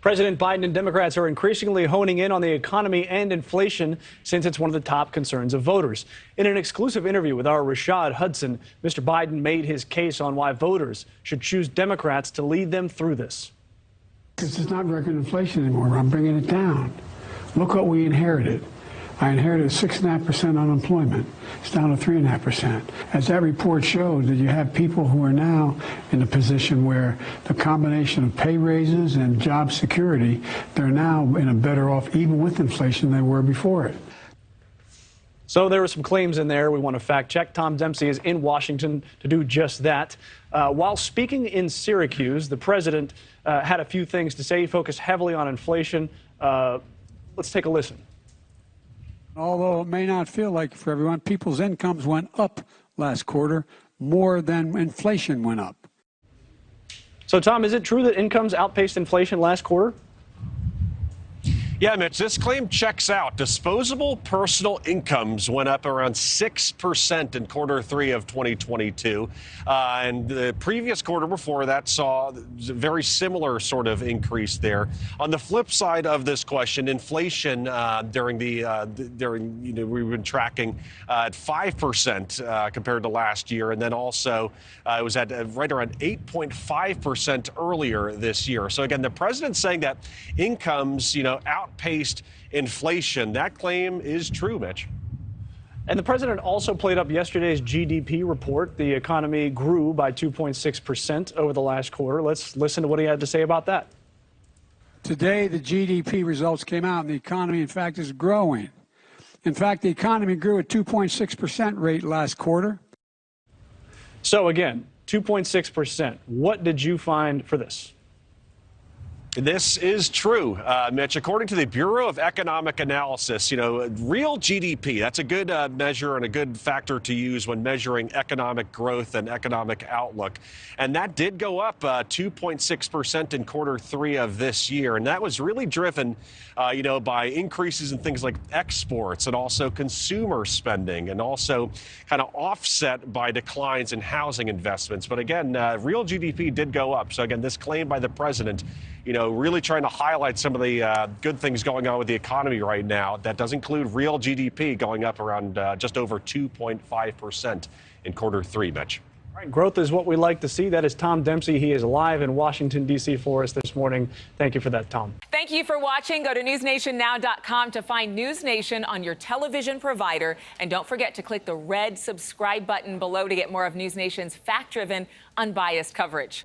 President Biden and Democrats are increasingly honing in on the economy and inflation since it's one of the top concerns of voters. In an exclusive interview with our Rashad Hudson, Mr. Biden made his case on why voters should choose Democrats to lead them through this. It's not record inflation anymore. I'm bringing it down. Look what we inherited. I inherited 6.5% unemployment. It's down to 3.5%. As that report showed, that you have people who are now in a position where the combination of pay raises and job security, they're now in a better off, even with inflation, than they were before it. So there were some claims in there we want to fact check. Tom Dempsey is in Washington to do just that. While speaking in Syracuse, the president had a few things to say. He focused heavily on inflation. Let's take a listen. Although it may not feel like for everyone, people's incomes went up last quarter more than inflation went up. So, Tom, is it true that incomes outpaced inflation last quarter? Yeah, Mitch, this claim checks out. Disposable personal incomes went up around 6% in quarter three of 2022. And the previous quarter before that saw a very similar sort of increase there. On the flip side of this question, inflation we've been tracking at 5% compared to last year. And then also it was at right around 8.5% earlier this year. So again, the president's saying that incomes, outpaced inflation. That claim is true, Mitch. And the president also played up yesterday's GDP report. The economy grew by 2.6% over the last quarter. Let's listen to what he had to say about that. Today, the GDP results came out, and the economy, in fact, is growing. In fact, the economy grew at 2.6% rate last quarter. So again, 2.6%. What did you find for this? This is true, Mitch. According to the Bureau of Economic Analysis, real GDP, that's a good measure and a good factor to use when measuring economic growth and economic outlook. And that did go up 2.6% in quarter three of this year. And that was really driven, by increases in things like exports and also consumer spending, and also kind of offset by declines in housing investments. But again, real GDP did go up. So again, this claim by the president, really trying to highlight some of the good things going on with the economy right now. That does include real GDP going up around just over 2.5% in quarter three, Mitch. All right, growth is what we like to see. That is Tom Dempsey. He is live in Washington, D.C. for us this morning. Thank you for that, Tom. Thank you for watching. Go to newsnationnow.com to find NewsNation on your television provider. And don't forget to click the red subscribe button below to get more of NewsNation's fact-driven, unbiased coverage.